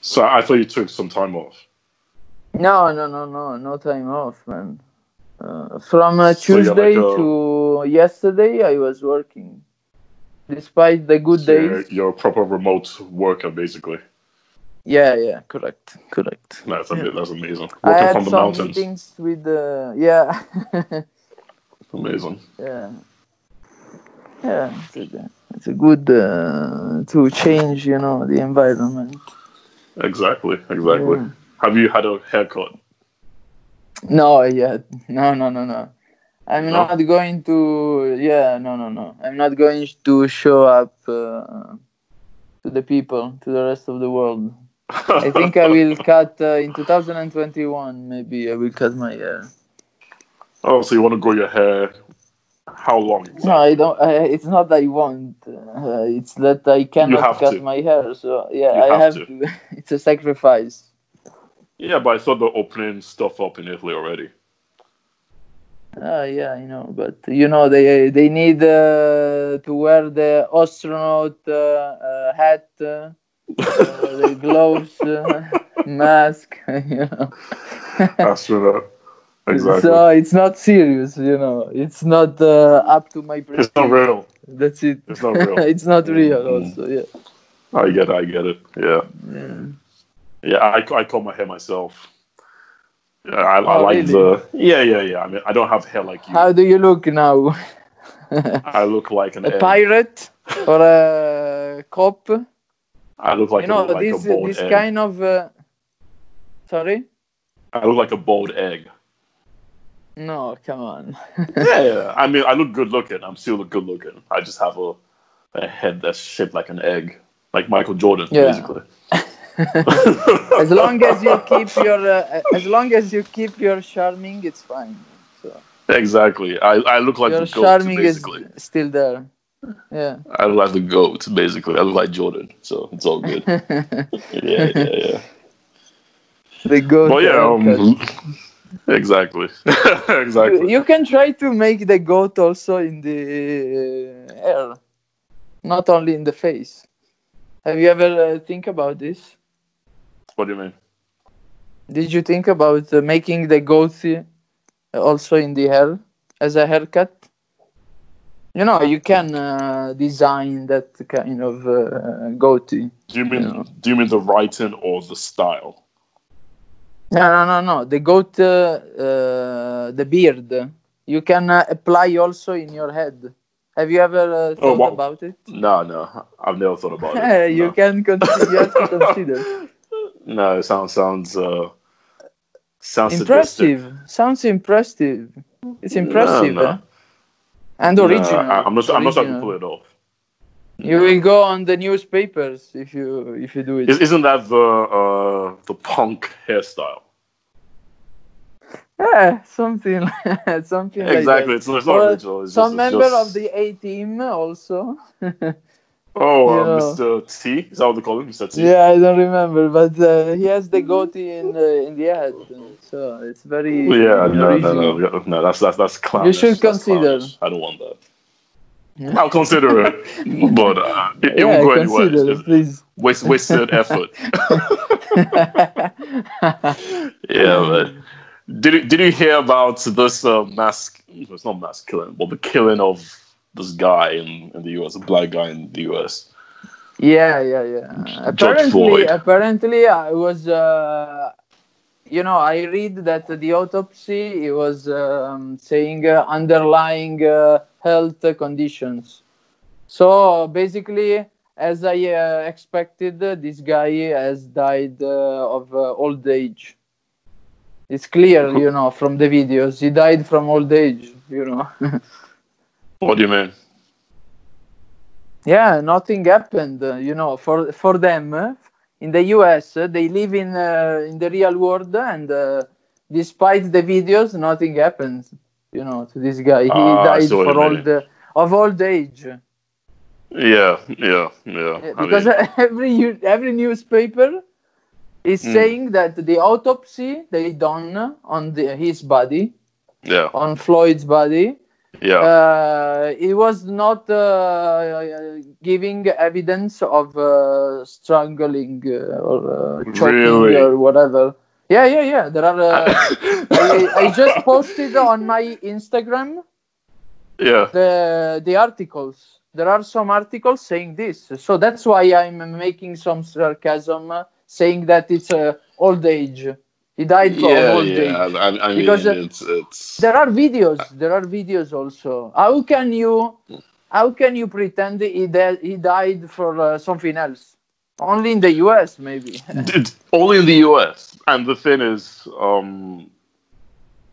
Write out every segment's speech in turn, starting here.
So I thought you took some time off. No time off, man. From So you're Tuesday to yesterday, I was working. Despite the good days. you're a proper remote worker, basically. Yeah, correct. That's amazing. I Working had from the some mountains. meetings with yeah. Amazing. Yeah, it's a good to change, the environment. Exactly. Yeah. Have you had a haircut? No, yet. No. I'm No? not going to. Yeah, no. I'm not going to show up to the people, to the rest of the world. I think I will cut in 2021. Maybe I will cut my hair. Oh, so you want to grow your hair? How long exactly? No, I don't. It's not that I want. It's that I cannot cut my hair. So yeah, I have to. It's a sacrifice. Yeah, but I thought they're opening stuff up in Italy already. Yeah, I know, but they need to wear the astronaut hat, the gloves, mask. Astronaut. Exactly. So it's not serious, It's not up to my prestige. It's not real. That's it. It's not real. It's not real. Also, yeah. I get it. Yeah. I comb my hair myself. Yeah, I like really? the. Yeah. I mean, I don't have hair like you. How do you look now? I look like an egg. Pirate or a cop? I look like a bald this egg. Kind of. Sorry. I look like a bald egg. No, come on. Yeah. I mean, I look good looking. I'm still good looking. I just have a head that's shaped like an egg, like Michael Jordan, basically. As long as you keep your charming, it's fine. So. Exactly. I look like your the GOAT, charming basically. Is still there. Yeah. I look like the GOAT, basically. I look like Jordan, so it's all good. Yeah. The GOAT. But yeah, exactly. You can try to make the GOAT also in the hair, not only in the face. Have you ever think about this? What do you mean? Did you think about making the goatee also in the hair as a haircut? You can design that kind of goatee. Do you mean the writing or the style? No. The goat, the beard. You can apply also in your head. Have you ever thought about it? No. I've never thought about it. You have to consider. No, it sounds impressive. Sadistic. Sounds impressive. It's impressive, No. And original. I'm not sure I can pull it off. You will go on the newspapers if you do it. Isn't that the punk hairstyle? Yeah, something exactly. like that. It's not original. It's some member of the A team also. Mr. T? Is that what they call him? Mr. T? Yeah, I don't remember, but he has the goatee in the head, so it's very. Yeah, no. That's clownish. You should consider. I don't want that. I'll consider it, but it won't go anywhere. Please. Wasted effort. But did you hear about this it's not mass killing, but the killing of this guy in the US, a black guy in the US? Yeah. Apparently, I was. I read that the autopsy it was saying underlying health conditions. So basically, as I expected, this guy has died of old age. It's clear, from the videos. He died from old age, What do you mean? Yeah, nothing happened. For them in the US, they live in the real world, and despite the videos, nothing happens. To this guy, he died of old age. Yeah. Because every newspaper is saying that the autopsy they done on his body, on Floyd's body, Yeah. It was not giving evidence of strangling or choking Really? or whatever. Yeah. There are. I just posted on my Instagram Yeah. the articles. There are some articles saying this, so that's why I'm making some sarcasm, saying that it's old age. He died of Yeah, old yeah. age I because mean, it's. there are videos. There are videos also. How can you pretend he died for something else? Only in the U.S. maybe, It's only in the US. And the thing is,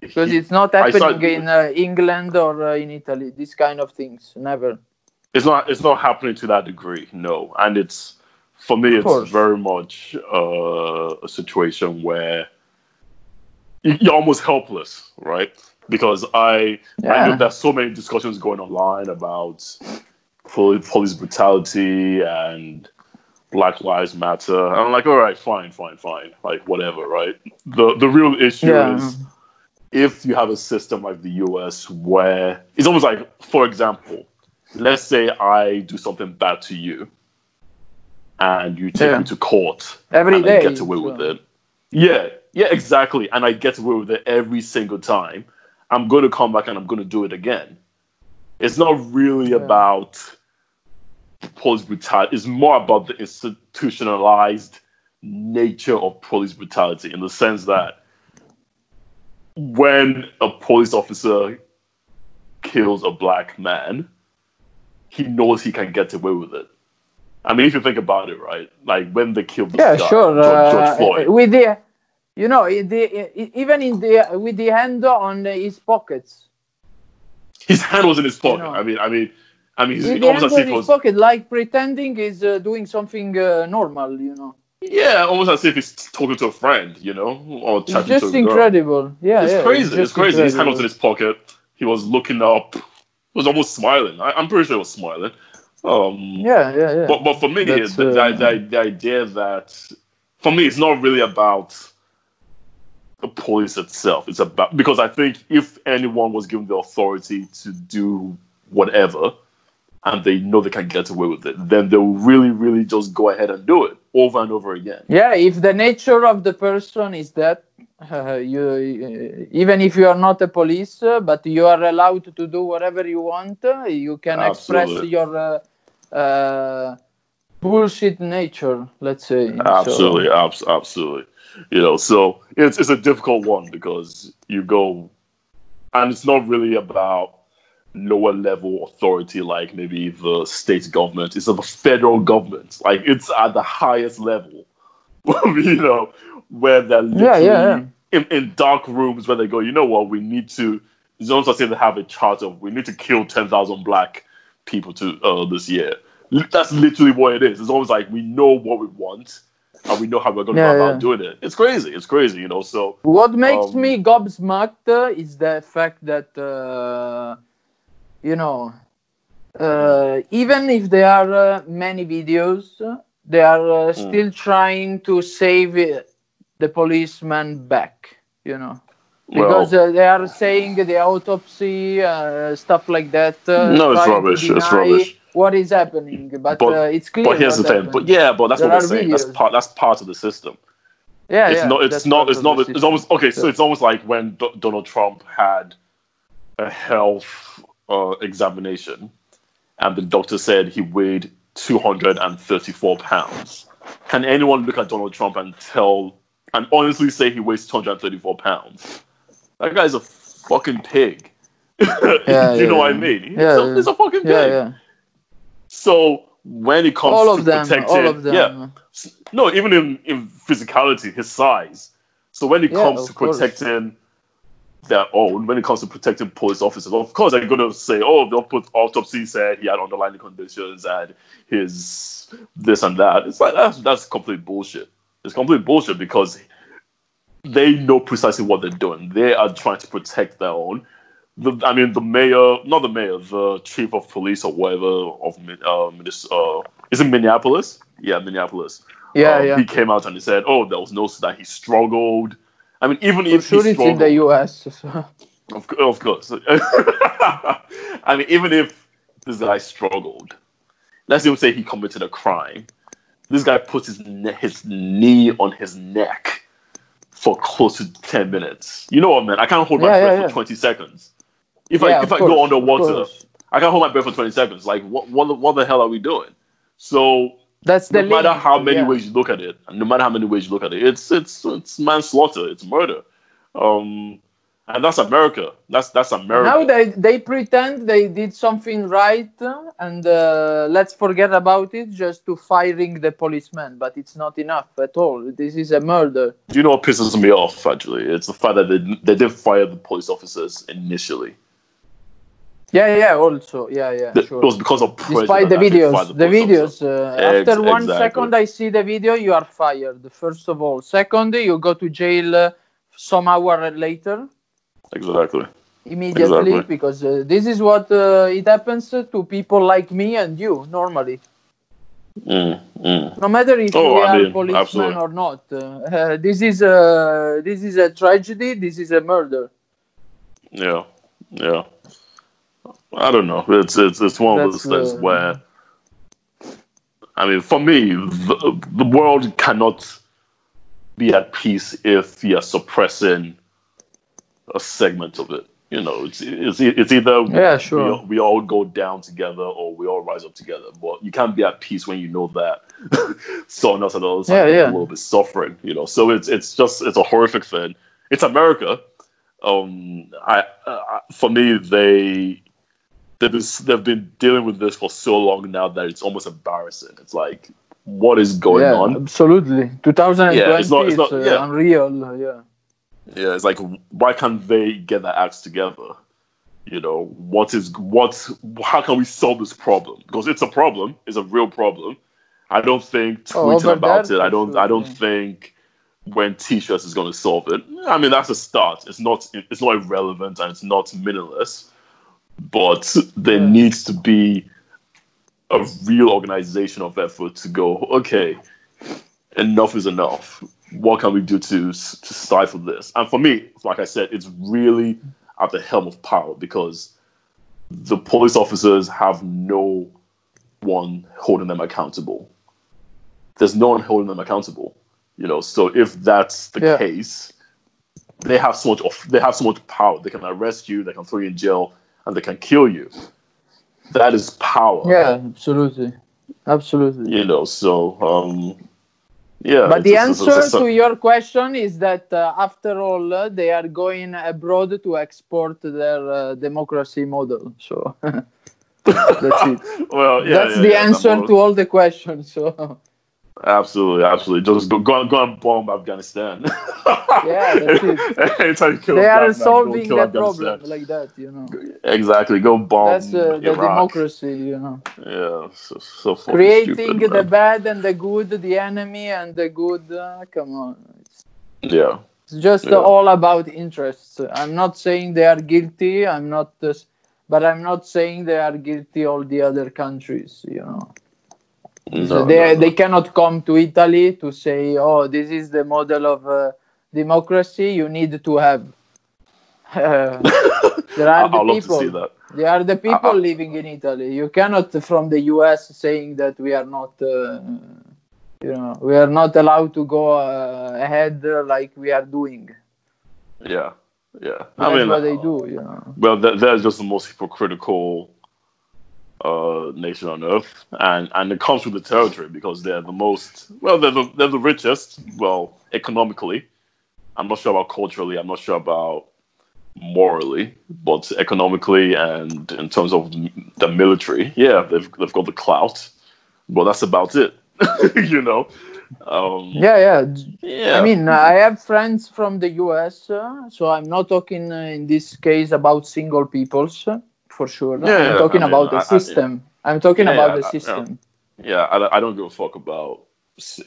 because he, it's not I happening saw. in England or in Italy. This kind of things never. It's not happening to that degree, no. And it's for me, Of it's course. very much a situation where you're almost helpless, right? Because I know Yeah. there's so many discussions going online about police brutality and Black Lives Matter. And I'm like, all right, fine, like whatever, right? The real issue Yeah. is if you have a system like the US where it's almost like, for example, let's say I do something bad to you and you take me Yeah. to court Every and I get day. away with So. it. Yeah, exactly. And I get away with it every single time. I'm going to come back and I'm going to do it again. It's not really Yeah. about police brutality. It's more about the institutionalized nature of police brutality in the sense that when a police officer kills a black man, he knows he can get away with it. I mean, if you think about it, right? Like when they killed this Yeah. guy, Sure. George Floyd, With the, even in the with the hand on his pockets. his hand was in his You pocket. know. He's With the almost hand as if on it his was, pocket, like pretending he's doing something normal. yeah, almost as if he's talking to a friend, or It's chatting to just a girl. incredible. Yeah, It's yeah, it's crazy. It's just crazy. His hand was in incredible. his pocket. He was looking up. He was almost smiling. I'm pretty sure he was smiling. Um, Yeah. but for me, That's the idea that for me, it's not really about the police itself. It's about because I think if anyone was given the authority to do whatever and they know they can get away with it, then they'll really, really just go ahead and do it over and over again. yeah. If the nature of the person is that even if you are not a police, but you are allowed to do whatever you want, you can express Absolutely. your bullshit nature. Let's say so. Absolutely, absolutely. So it's a difficult one because you go, and it's not really about lower level authority like maybe the state government. It's the federal government. Like it's at the highest level, where they're Yeah. literally in dark rooms where they go, you know what, we need to. It's almost as if they have a charter. We need to kill 10,000 black people this year. That's literally what it is. It's almost like we know what we want and we know how we're going to go about Yeah. doing it. It's crazy. It's crazy, So, What makes um, me gobsmacked is the fact that you know even if there are many videos, they are mm, still trying to save the policeman back, because well, they are saying the autopsy, stuff like that, no, it's trying to rubbish. It's deny rubbish. what is happening, but But it's but clear here's the what thing. But happened. yeah, but that's what There we're are saying. That's videos. part of the system. It's Yeah, not. It's that's not. part It's of the not. It's system. almost okay. So So, it's almost like when Donald Trump had a health examination, and the doctor said he weighed 234 pounds. Can anyone look at Donald Trump and honestly say he weighs 234 pounds? That guy's a fucking pig. yeah, Do you know what I mean? yeah, He's a fucking yeah, pig. yeah. So when it comes All to of them, all protecting, of yeah, them. no, even in physicality, his size. So when it Yeah, comes to of course. protecting their own, when it comes to protecting police officers, of course they're going to say, oh, they'll put autopsy said he had underlying conditions and his this and that. It's like that's complete bullshit. It's complete bullshit because they know precisely what they're doing. They are trying to protect their own. The mayor, not the mayor, the chief of police or whatever is it Minneapolis? Yeah, Minneapolis. Yeah. He came out and he said, "Oh, there was no that he struggled." I mean, even For if he sure, it's in the struggled, US. So. Of course. I mean, even if this guy struggled, let's even say he committed a crime. This guy puts his knee on his neck for close to 10 minutes. You know what, man? I can't hold my breath for 20 seconds. If I go underwater, I can't hold my breath for 20 seconds. Like, what the hell are we doing? So that's no matter how many ways you look at it, it's manslaughter, it's murder. And that's America. That's America. Now they pretend they did something right, and let's forget about it just to firing the policeman. But it's not enough at all. This is a murder. Do you know what pisses me off, actually? It's the fact that they did fire the police officers initially. Also, sure. It was because of pressure. Despite the videos, after 1 second I see the video, you are fired. First of all, second, you go to jail some hour later. Exactly. Immediately, because this is what it happens to people like me and you normally. No matter if we are policemen or not, this is a tragedy. This is a murder. Yeah. I don't know. It's one of those things where, I mean, for me, the world cannot be at peace if you're suppressing a segment of it. You know, it's either we all go down together or we all rise up together. But you can't be at peace when you know that someone else on the other side is a little bit suffering. You know, so it's a horrific thing. It's America. For me, they've been dealing with this for so long now that it's almost embarrassing. It's like, what is going on? Absolutely. 2020 it's not, unreal. Yeah, it's like, why can't they get their acts together? You know, how can we solve this problem? Because it's a problem. It's a real problem. I don't think tweeting about it. I don't think wearing t-shirts is going to solve it. I mean, that's a start. It's not irrelevant and it's not meaningless. But there needs to be a real organization of effort to go, okay, enough is enough. What can we do to stifle this? And for me, like I said, it's really at the helm of power because the police officers have no one holding them accountable. There's no one holding them accountable. You know, so if that's the case, they have so much power. They can arrest you, they can throw you in jail, and they can kill you. That is power. Yeah, absolutely. You know, so yeah. But the answer to your question is that after all, they are going abroad to export their democracy model. So that's it. Well, that's the answer to all the questions. So. Absolutely. Just go and bomb Afghanistan. That's it. They are solving the problem like that, you know. Exactly. Go bomb. That's the democracy, you know. Yeah. So creating stupid, the bad and the good, the enemy and the good. Come on. It's just all about interests. I'm not saying they are guilty. But I'm not saying they are guilty all the other countries, you know. They cannot come to Italy to say, oh, this is the model of democracy you need to have. There are the people. They are the people living in Italy. You cannot, from the US, saying that we are not, we are not allowed to go ahead like we are doing. Yeah. I mean, what they do, you know. Well, they're just the most hypocritical nation on earth, and it comes with the territory because they're the richest. Well, economically, I'm not sure about culturally. I'm not sure about morally, but economically and in terms of the military, they've got the clout, but that's about it. You know. I mean, I have friends from the US, so I'm not talking in this case about single peoples. For sure. I'm talking about the system. I'm talking about the system. I don't give a fuck about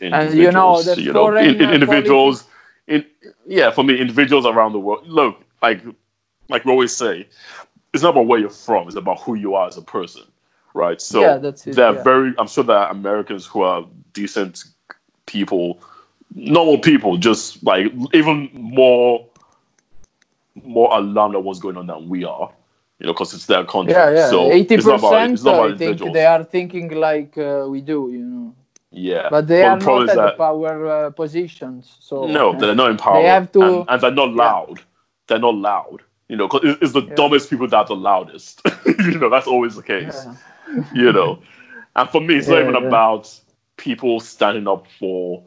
individuals. And you know, the foreign individuals. For me, individuals around the world. Look, like we always say, it's not about where you're from. It's about who you are as a person, right? So that's it. I'm sure there are Americans who are decent people, normal people, just like even more more alarmed at what's going on than we are. Because it's their country. Yeah. So 80%, it's not about I think individuals. they are thinking like we do. Yeah. But they But are the problem not is at the that power positions. So no, they're not in they power, have to. and they're not Yeah. loud. They're not loud. Because it's the Yeah. dumbest people that are the loudest. That's always the case. Yeah. And for me, it's not even about people standing up for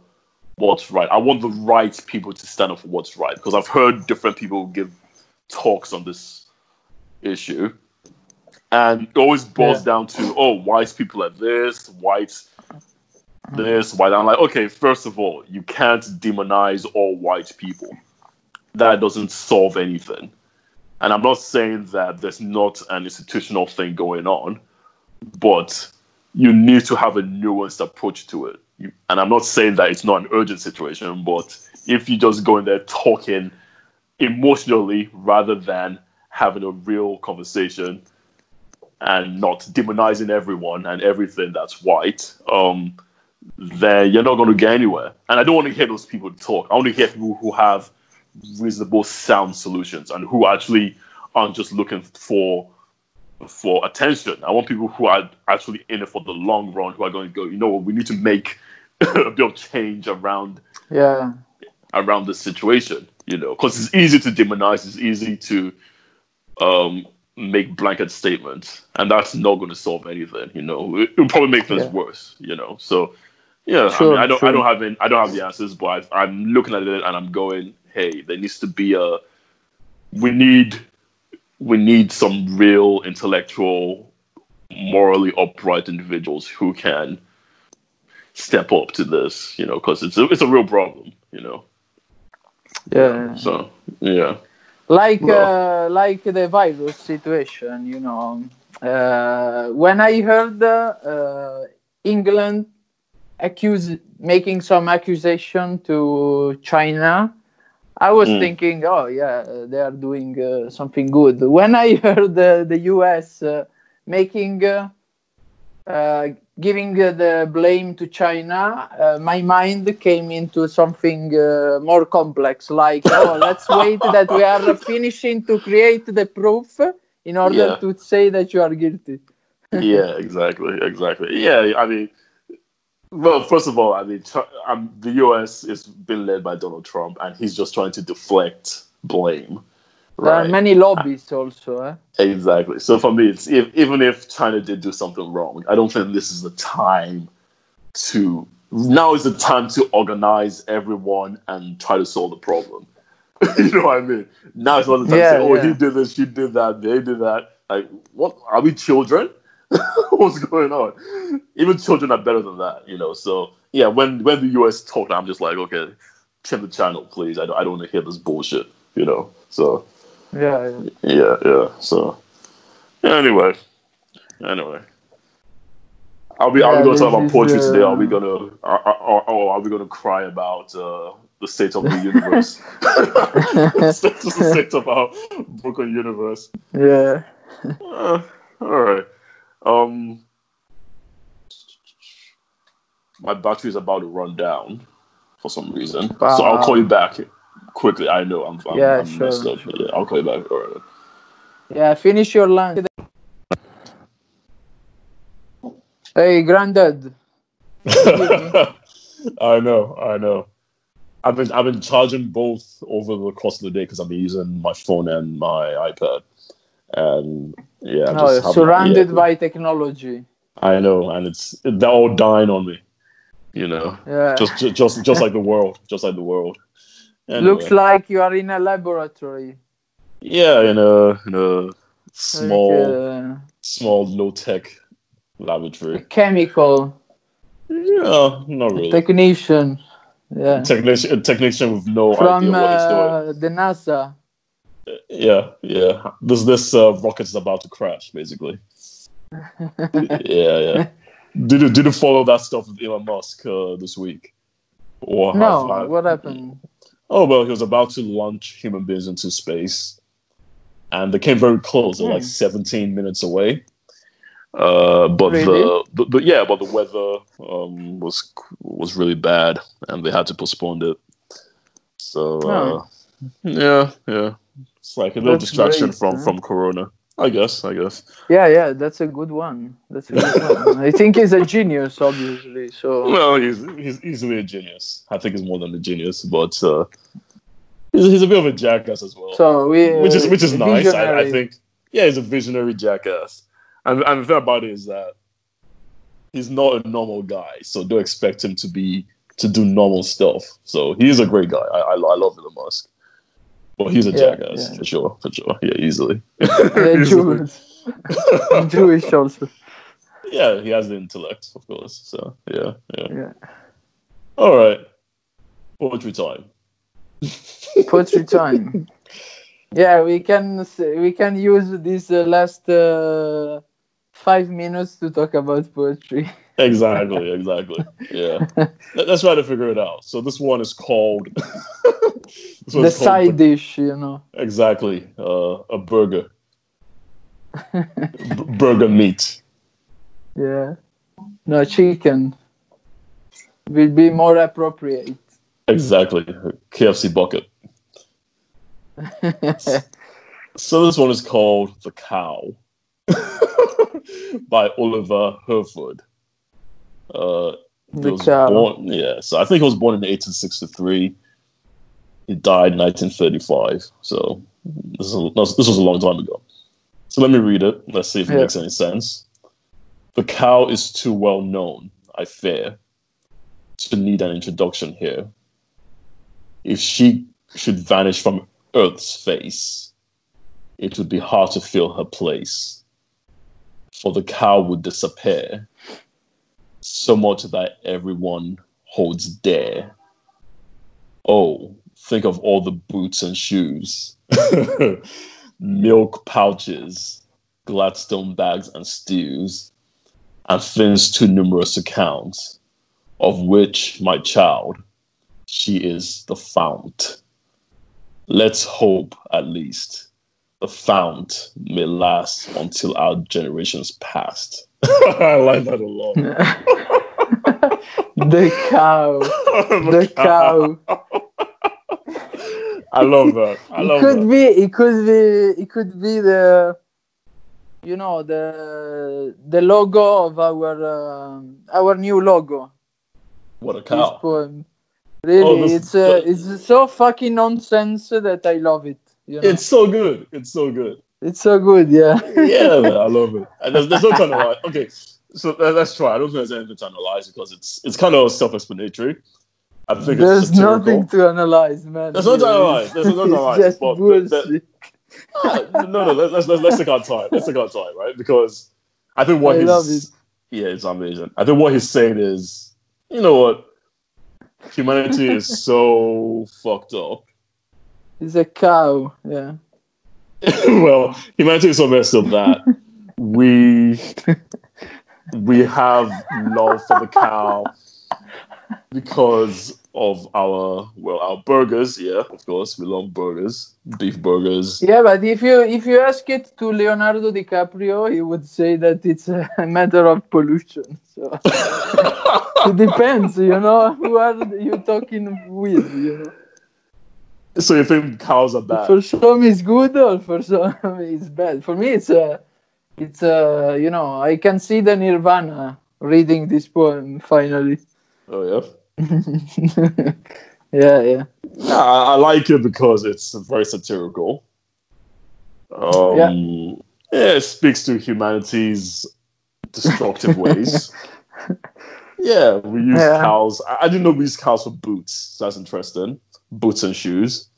what's right. I want the right people to stand up for what's right, because I've heard different people give talks on this issue, and it always boils down to, white people are this, white. I'm like, okay, first of all, you can't demonize all white people. That doesn't solve anything. And I'm not saying that there's not an institutional thing going on, but you need to have a nuanced approach to it. And I'm not saying that it's not an urgent situation, but if you just go in there talking emotionally rather than having a real conversation and not demonizing everyone and everything that's white, then you're not going to get anywhere. And I don't want to hear those people talk. I want to hear people who have reasonable, sound solutions and who actually aren't just looking for attention. I want people who are actually in it for the long run, who are going to go, we need to make a bit of change around this situation, because it's easy to demonize, it's easy to make blanket statements, and that's not going to solve anything. It'll probably make things worse. So yeah, Sure, I don't have the answers, but I'm looking at it and I'm going, hey, there needs to be we need some real intellectual, morally upright individuals who can step up to this, because it's a real problem, Yeah. So yeah. Like the virus situation, when I heard England making some accusation to China, I was thinking, oh yeah, they are doing something good. When I heard the US making giving the blame to China, my mind came into something more complex, like, let's wait that we are finishing to create the proof in order to say that you are guilty. Yeah, exactly. Yeah, I mean, well, first of all, I mean, the US is being led by Donald Trump, and he's just trying to deflect blame. There are many lobbies also. Exactly. So for me, it's even if China did do something wrong, I don't think this is the time to. Now is the time to organize everyone and try to solve the problem. You know what I mean? Now it's not the time to say, he did this, she did that, they did that. Like, what? Are we children? What's going on? Even children are better than that, So yeah, when the US talk, I'm just like, okay, trim the channel, please. I don't want to hear this bullshit, So yeah. So anyway, are we going to talk about poetry today? Are we gonna cry about the state of the universe? The state of our broken universe. Yeah. All right. My battery is about to run down for some reason, so I'll call you back quickly. I know I'm messed up. Sure. Yeah, I'll call you back. All right. Yeah, finish your lunch. Hey, granddad. I know. I've been charging both over the course of the day because I've been using my phone and my iPad, and surrounded by technology. I know, and they're all dying on me. Yeah. Just like the world, Anyway. Looks like you are in a laboratory. Yeah, in a small low tech laboratory. A chemical. Yeah, not really. Technician. Yeah. A technician with no idea what he's doing. From the NASA. Yeah. This rocket is about to crash, basically. Yeah. Did you follow that stuff with Elon Musk this week? No, what happened? Oh, well, he was about to launch human beings into space, and they came very close. They're like 17 minutes away. But really? the weather was really bad, and they had to postpone it. So Yeah, yeah. It's like a little That's distraction great. from Corona. I guess. Yeah, that's a good one. That's a good one. I think he's a genius, obviously. So Well, he's easily a genius. I think he's more than a genius, but he's a bit of a jackass as well, so we which is nice. I visionary. think. Yeah, he's a visionary jackass. And the thing about it is that he's not a normal guy, so don't expect him to do normal stuff. So he's a great guy. I love Elon Musk, but he's a Yeah, jackass yeah. for sure. Yeah, easily. Jewish, Jewish also. Yeah, he has the intellect, of course. So yeah. Yeah. All right, poetry time. Poetry time. Yeah, we can use this last 5 minutes to talk about poetry. Exactly. Yeah. Let's try to figure it out. So this one is called. This The one's called side dish. exactly a burger. Burger meat. Yeah. No, chicken will be more appropriate. Exactly. KFC bucket. So this one is called The Cow by Oliver Herford. He The was cow. born, yeah. So I think he was born in 1863. He died in 1935. So this was a long time ago. So let me read it. Let's see if it Yeah. makes any sense. The cow is too well known, I fear, to need an introduction here. If she should vanish from Earth's face, it would be hard to fill her place. For the cow would disappear, so much that everyone holds dear. Oh, think of all the boots and shoes, milk pouches, Gladstone bags and stews, and things too numerous to count, of which, my child, she is the fount. Let's hope, at least, the fount may last until our generations past. I like that a lot. The cow. The cow. I love that. It could be the logo of our new logo. What a This cow. poem. Really, it's so fucking nonsense that I love it. It's so good. It's so good. It's so good, yeah. Yeah, man, I love it. And there's no time to lie. Okay, so let's try. I don't think there's anything to analyze because it's kind of self-explanatory. I think There's it's satirical. nothing to analyze, man. There's no time to analyze. There's no time to analyze. Just But bullshit. no. Let's take our time. Let's take our time, right? Because I think what I he's love it. yeah, it's amazing. I think what he's saying is, you know what, humanity is so fucked up. It's a cow, yeah. Well, humanity is so messed up that we have love for the cow because of our burgers. Yeah, of course, we love burgers, beef burgers. Yeah, but if you ask it to Leonardo DiCaprio, he would say that it's a matter of pollution. So it depends, who are you talking with, So you think cows are bad? For some it's good or for some it's bad. For me it's I can see the Nirvana reading this poem finally. Oh yeah. Yeah. I like it because it's very satirical. It speaks to humanity's destructive ways. Yeah, we use cows. I didn't know we use cows for boots. So that's interesting. Boots and shoes.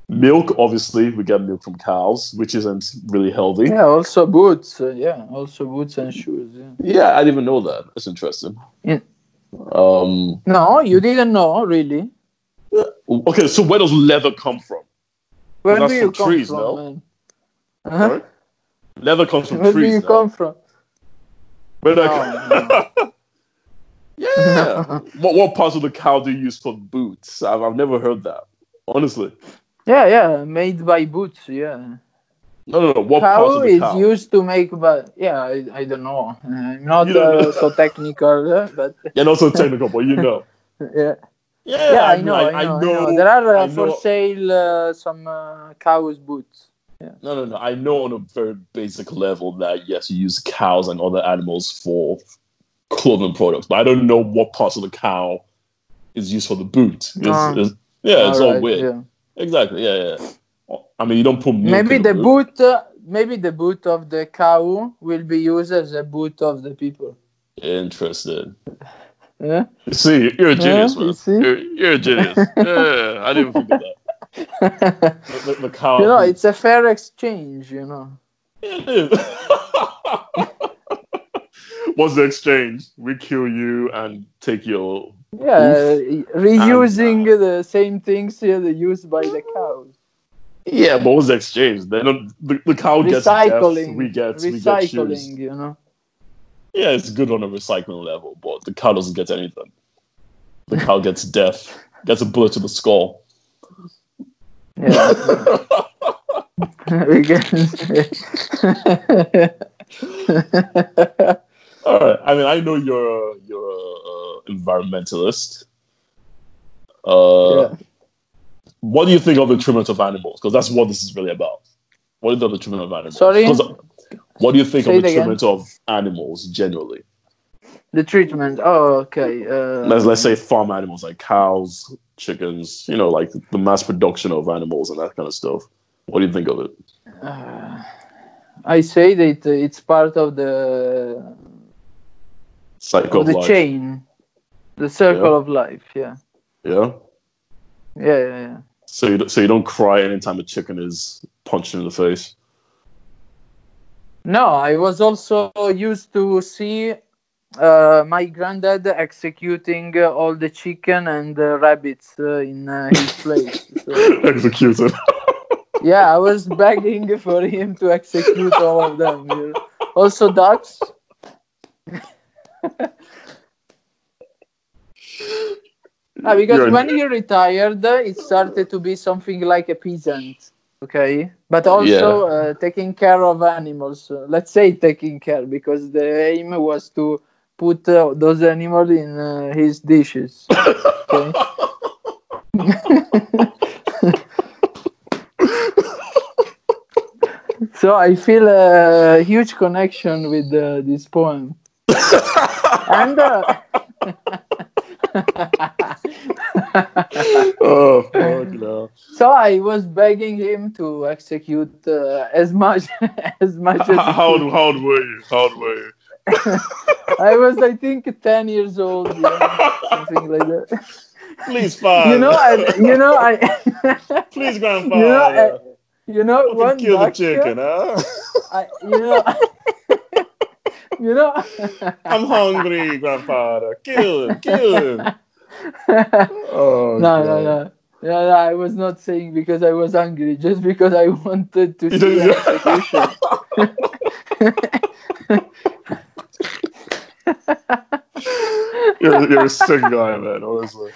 Milk, obviously, we get milk from cows, which isn't really healthy. Yeah, also boots. Also boots and shoes. Yeah, I didn't even know that. That's interesting. Yeah. No, you didn't know, really. Okay, so where does leather come from? Where do you come trees, from, man? Sorry? Leather comes from trees. Where do you come from? Where do I come? Yeah. What parts of the cow do you use for boots? I've never heard that, honestly. Yeah, made by boots. Yeah. No. What cow parts of the cow is used to make, but I don't know. I'm not so technical, but you're not so technical, but you know. Yeah. Yeah, Yeah, I I mean, know, I know. There are I for know. sale some cows boots. Yeah. No. I know on a very basic level that yes, you use cows and other animals for clothing products, but I don't know what parts of the cow is used for the boot. Yeah, All it's all right. weird. Yeah. Exactly. Yeah. I mean, you don't put milk Maybe in the the boot. boot. Maybe the boot of the cow will be used as a boot of the people. Interesting. Yeah. You see, you're a Yeah. genius, You man. see. You're a genius. Yeah, I didn't even think of that. The You cow know, it's boots. a fair exchange. You know. Yeah, it is. What's the exchange? We kill you and take your Yeah, hoof, and reusing the same things used by the cows. yeah, but what's the exchange? They don't. The cow gets death. We get Recycling. shoes. You know. Yeah, it's good on a recycling level, but the cow doesn't get anything. The cow gets death, gets a bullet to the skull. Yeah. We can. All right. I mean, I know you're a environmentalist. Yeah. What do you think of the treatment of animals? Because that's what this is really about. What do you think of the treatment of animals? Sorry. What do you think of Say the it again. treatment of animals generally? The treatment. Oh, okay. Let's say farm animals like cows, chickens. You know, like the mass production of animals and that kind of stuff. What do you think of it? I say that it's part of the Cycle of life. chain, the Yeah. circle of life. Yeah. Yeah. Yeah. So you don't cry anytime a chicken is punched in the face. No, I was also used to see my granddad executing all the chicken and rabbits in his place. So, Executed. yeah, I was begging for him to execute all of them. You know. Also ducks. Because when he retired, it started to be something like a peasant. Okay, but also taking care of animals. Let's say taking care, because the aim was to put those animals in his dishes. Okay. So I feel a huge connection with this poem. And oh fuck no! So I was begging him to execute as much as he How could. old were you? How old were you? I was, I think, 10 years old, something like that. Please, father. Please, grandfather. Fucking One kill the duck. chicken, huh? I'm hungry, grandfather. Kill him. Oh No, god. no, I was not saying because I was hungry, just because I wanted to see an execution. You're a sick guy, man. Honestly,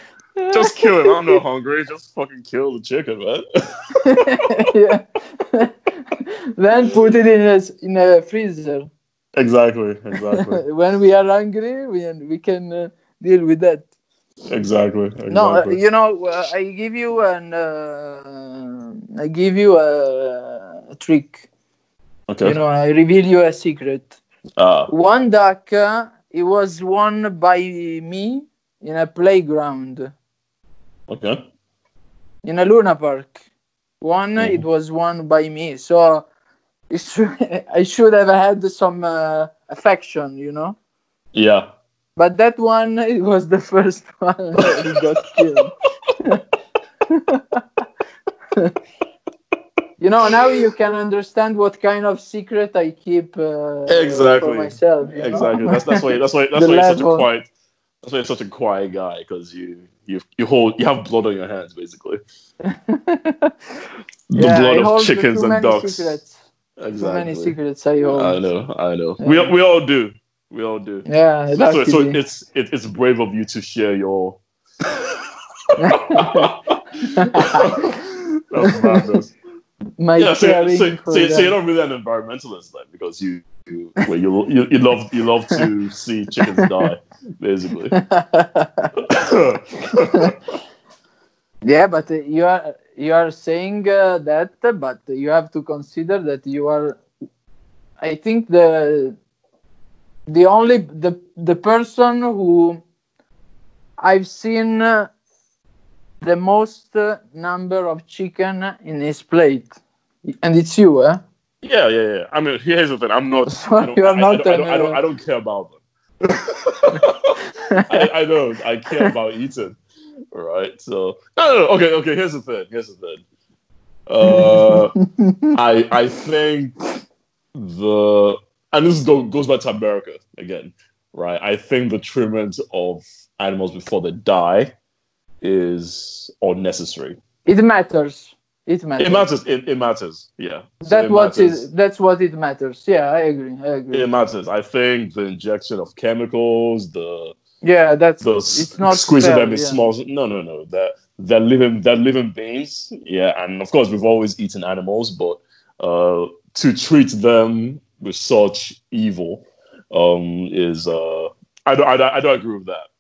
just kill him. I'm not hungry. Just fucking kill the chicken, man. Yeah. Then put it in a freezer. Exactly. When we are hungry, we can deal with that. Exactly. No, I give you a trick. Okay. I reveal you a secret. One duck, it was won by me in a playground. Okay. In a Luna Park. It was won by me. So I should have had some affection, Yeah. But that one, it was the first one that got killed. Now you can understand what kind of secret I keep for myself. Exactly. That's why you're such a quiet. That's why you're such a quiet guy, because you have blood on your hands, basically. The blood I of hold chickens too and many ducks. secrets. Exactly. Too many secrets I hold. I know. Yeah. We all do. We all do. Yeah, so it's brave of you to share your. That's madness. So you're not really an environmentalist, then, because you love to see chickens die. basically. Yeah, but you are saying that, but you have to consider that you are. I think the person who I've seen the most number of chicken in his plate, and it's you, eh? Yeah. I mean, here's the thing. I'm not. So you are not. I don't care about them. I don't. I care about eating. Right. So no. Okay. Here's the thing. I think and this goes back to America again, right? I think the treatment of animals before they die is unnecessary. It matters. It matters. It matters. Yeah. That's what it matters. Yeah, I agree. It matters. I think the injection of chemicals, it's not squeezing fair, them in small. No. They're living beings. Yeah, and of course we've always eaten animals, but to treat them with such evil is I don't agree with that.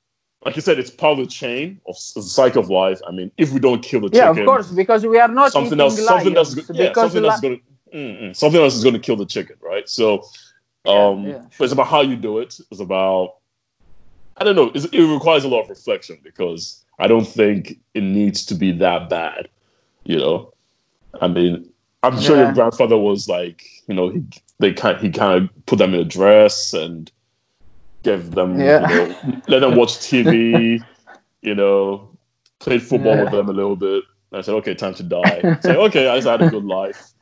Like you said, it's part of the chain of the cycle of life. I mean, if we don't kill the chicken, of course, because we are not something else is going to kill the chicken, right? So, but it's about how you do it. It's about, I don't know. It requires a lot of reflection because I don't think it needs to be that bad. You know, I mean, I'm sure your grandfather was like, you know, he kind of put them in a dress and give them, let them watch TV, played football with them a little bit. And I said, okay, time to die. Say, okay, I just had a good life.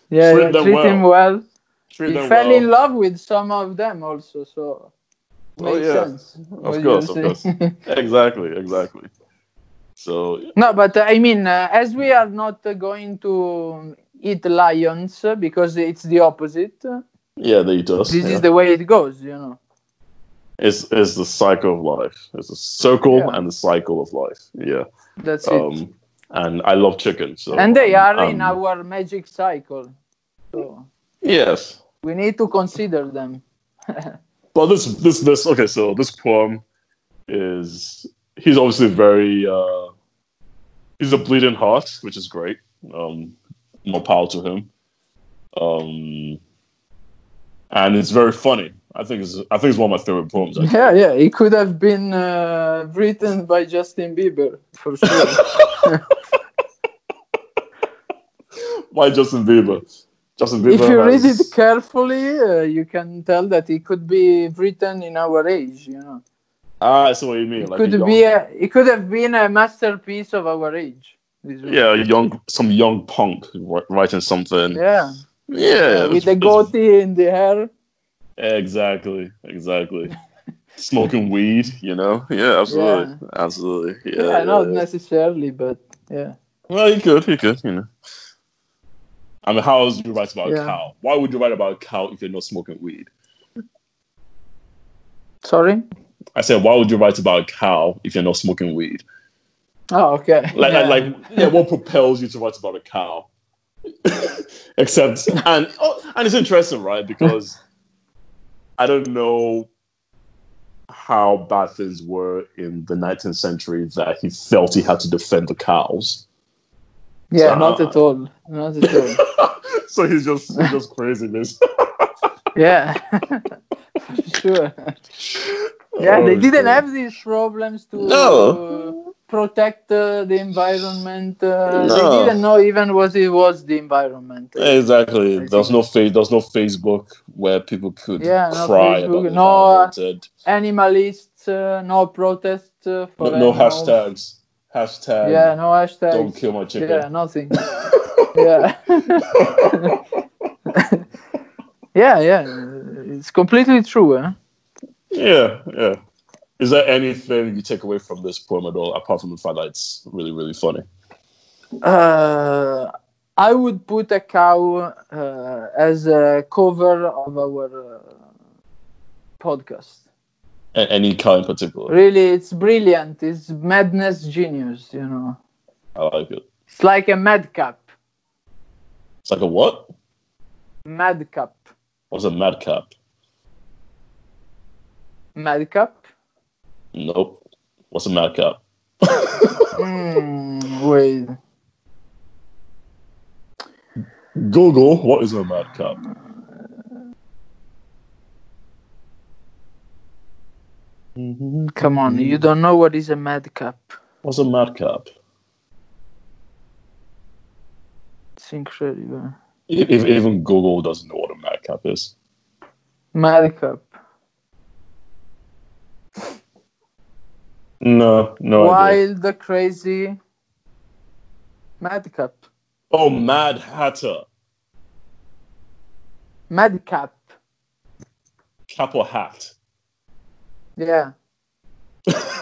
Treat him well. He fell in love with some of them also, so makes sense. Of course. Exactly. So no, but I mean, as we are not going to eat lions because it's the opposite. Yeah, they eat us. This is the way it goes, It's the cycle of life. It's a circle and the cycle of life. Yeah, that's it. And I love chicken. So and they are in our magic cycle. So yes, we need to consider them. But this okay. So this poem is he's obviously very he's a bleeding heart, which is great. More power to him. And it's very funny. I think it's one of my favorite poems. Actually. Yeah. It could have been written by Justin Bieber for sure. Why Justin Bieber? If you read it carefully, you can tell that it could be written in our age. I see what you mean. It could have been a masterpiece of our age. Yeah, some young punk writing something. Yeah. Yeah, with the goatee in the hair. Exactly. Smoking weed, Yeah, absolutely. Yeah, not necessarily, but yeah. Well, he could, I mean, how else would you write about a cow? Why would you write about a cow if you're not smoking weed? Sorry? I said, why would you write about a cow if you're not smoking weed? Oh, okay. What propels you to write about a cow? Except, and it's interesting, right? Because I don't know how bad things were in the 19th century that he felt he had to defend the cows. Yeah, not at all. So he's just crazy, miss. Yeah, for sure. Yeah, they didn't have these problems to protect the environment. They didn't know even what it was, the environment. Exactly. There's no Facebook where people could cry about the environment. Animalists, no protests for no hashtags. Hashtag. Yeah, no hashtags. Don't kill my chicken. Yeah, nothing. Yeah. Yeah. It's completely true, eh? Yeah. Is there anything you take away from this poem at all, apart from the fact that it's really, really funny? I would put a cow as a cover of our podcast. Any cow in particular? Really, it's brilliant. It's madness genius, I like it. It's like a madcap. It's like a what? Madcap. What's a madcap? Madcap? Nope. What's a madcap? Wait. Google, what is a madcap? Come on, you don't know what is a madcap. What's a madcap? It's incredible. If even Google doesn't know what a madcap is. Madcap. No idea. Wild, crazy. Madcap. Oh, Mad Hatter. Madcap. Cap or hat? Yeah.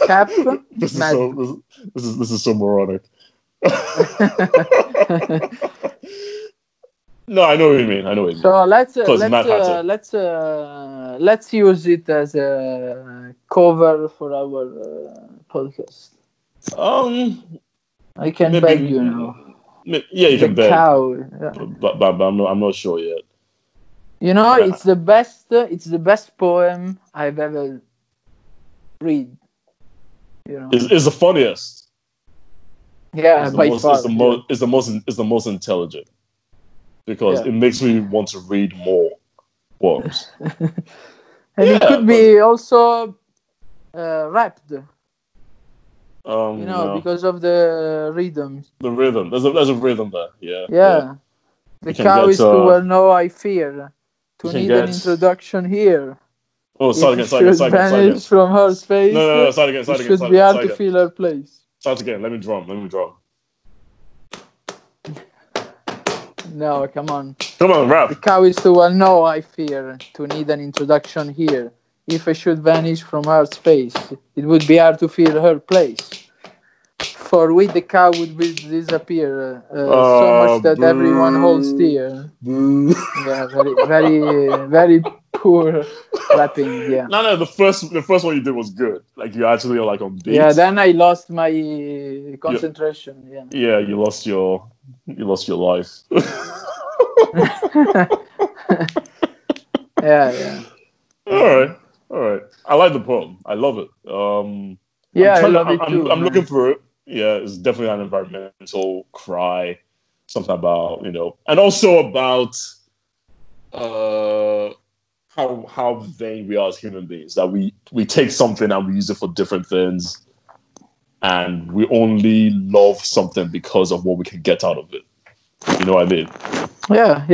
Cap. This is so moronic. No, I know what you mean. So let's use it as a cover for our podcast. I can beg you now. Yeah, you can beg. Cow. Yeah. But I'm not sure yet. You know, it's the best. It's the best poem I've ever read. You know, it's the funniest. Yeah, by far. It's the most intelligent because it makes me want to read more poems. And it could be also rapped. Because of the rhythm. The rhythm. There's a rhythm there. Yeah. The cow is too well known, I fear. To need an introduction here. Oh, start again. Vanish from her space. No, start again. It should be hard to feel her place. Start again. Let me drum. No, come on. Come on, rap. The cow is too well known, I fear. To need an introduction here. If I should vanish from her space, it would be hard to feel her place. For with the cow would disappear so much that everyone holds dear. Yeah, very, very, very poor rapping. Yeah. No, the first one you did was good. Like you actually are like on beat. Yeah. Then I lost my concentration. Yeah. Yeah, you lost your life. Yeah. All right. I like the poem. I love it. I love it too. I'm looking for it. Yeah, it's definitely an environmental cry, something about and also about how vain we are as human beings. That we take something and we use it for different things, and we only love something because of what we can get out of it. You know what I mean? Yeah.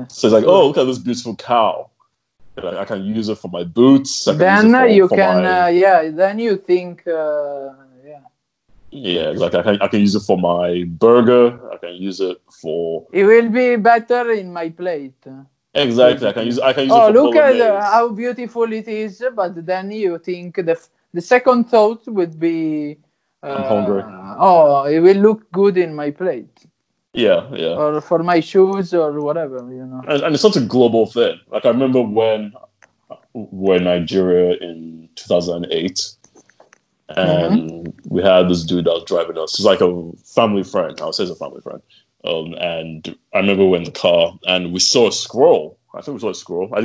So it's like, oh, look at this beautiful cow. Like, I can use it for my boots. Then you think. Yeah, like I can use it for my burger. I can use it for. It will be better in my plate. Exactly, I can use it. Oh, look at how beautiful it is! But then you think the second thought would be, I'm hungry. Oh, it will look good in my plate. Yeah. Or for my shoes or whatever, And it's such a global thing. Like I remember when Nigeria in 2008. And we had this dude that was driving us. He's like a family friend. I would say he's a family friend. And I remember we were in the car and we saw a squirrel. I think we saw a squirrel. I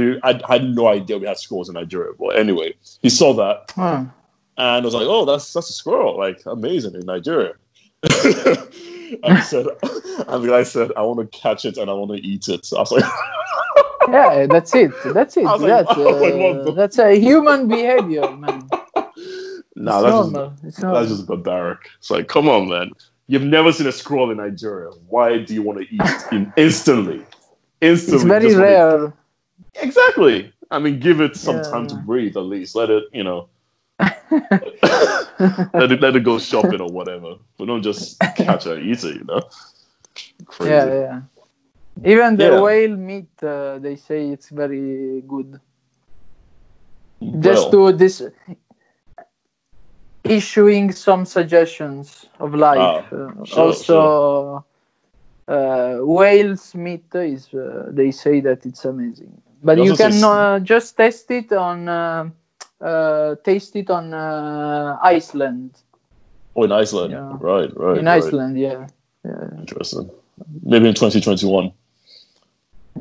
had no idea we had squirrels in Nigeria. But anyway, he saw that. And I was like, oh, that's a squirrel. Like, amazing in Nigeria. And the guy said, I want to catch it and I want to eat it. So I was like... Yeah, that's it. That's a human behavior, man. Nah, that's just barbaric. It's like, come on, man. You've never seen a squirrel in Nigeria. Why do you want to eat it instantly? It's very rare. Exactly. I mean, give it some time to breathe at least. Let it, let it go shopping or whatever. But don't just catch it and eat it, Crazy. Yeah. Even the whale meat, they say it's very good. Just to this... issuing some suggestions of life. Sure. Whale's meat is. They say that it's amazing, but you can just taste it on Iceland. Oh, in Iceland, right. In Iceland, yeah. Interesting. Maybe in 2021.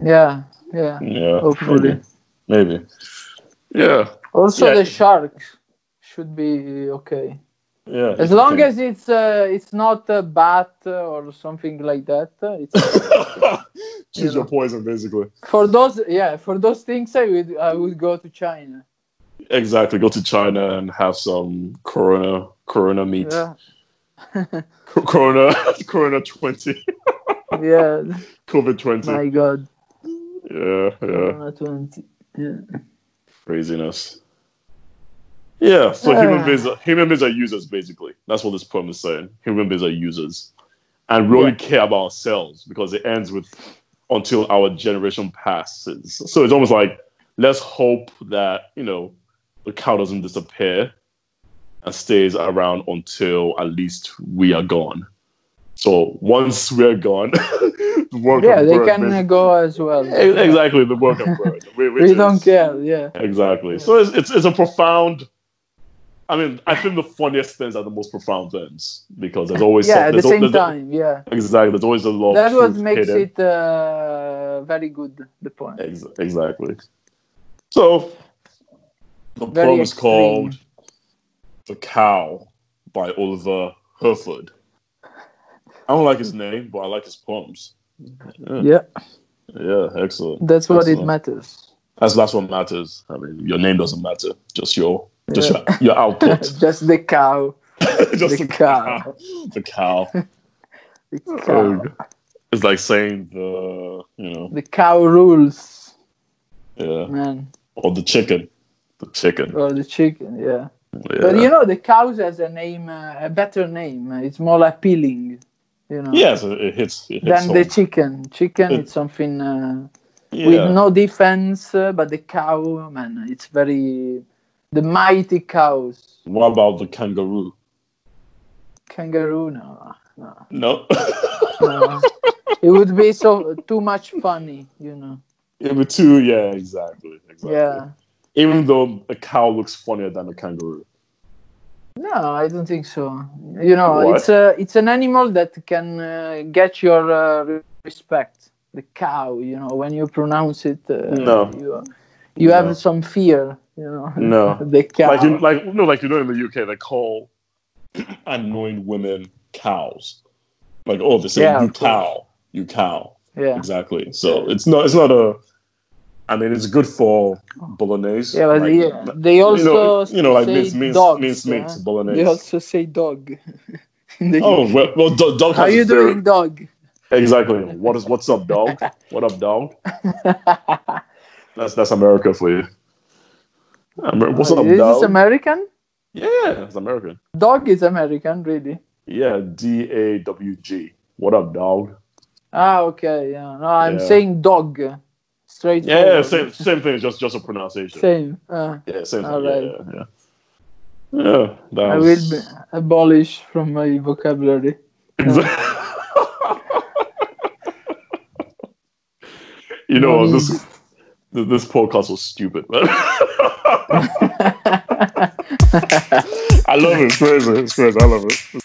Yeah, Yeah. Yeah, Hopefully. maybe. Yeah. Also, Yeah. the sharks should be okay. Yeah. As long as it's not a bat or something like that. It's Choose your poison, basically. for those things I would go to China. Exactly. Go to China and have some Corona meat. Yeah. Corona 20. Yeah. COVID 20. My God. Yeah. Corona 20. Yeah. Craziness. Yeah, so human beings are users, basically. That's what this poem is saying. Human beings are users. And we only care about ourselves because it ends with until our generation passes. So it's almost like, let's hope that, the cow doesn't disappear and stays around until at least we are gone. So once we're gone, the world can they burn. can go as well. Exactly, the world can burn. We don't care, yeah. Exactly. Yeah. So it's a profound... I mean, I think the funniest things are the most profound things because there's always at the same time, yeah. Exactly, there's always a lot. That's of what truth makes hidden. it very good. The point. Exactly. So the Very poem is extreme. called "The Cow" by Oliver Herford. I don't like his name, but I like his poems. Yeah, excellent. That's what it matters. That's what matters. I mean, your name doesn't matter, just your output. Just the cow. Just the cow. The cow. The cow. It's like saying the the cow rules. Yeah. Man. Or the chicken. The chicken. Or the chicken, yeah. But the cows has a name, a better name. It's more appealing, Yes, it hits than home. the chicken. Chicken is something with no defense, but the cow, man, it's very... The mighty cows. What about the kangaroo? Kangaroo, no. No. No. It would be too much funny, It would too, exactly. Yeah. Even though a cow looks funnier than a kangaroo. No, I don't think so. It's an animal that can get your respect. The cow, when you pronounce it, no. You have some fear, No. The cow. Like in the UK, they call annoying women cows. Like, they say you cow. Yeah. Exactly. So it's not a... I mean, it's good for bolognese. Yeah, but they also say dogs. Mince bolognese. They also say dog. Dog. How you doing, dog? Exactly. What's up, dog? What up, dog? That's America for you. What's up, dog? Is this American? Yeah, it's American. Dog is American, really? Yeah, DAWG. What up, dog? Okay. Yeah. No, I'm saying dog. Straight. Yeah, same thing. Just a pronunciation. Same. Same thing. Right. Yeah. I will abolish from my vocabulary. Exactly. This podcast was stupid, man. I love it. It's crazy. I love it.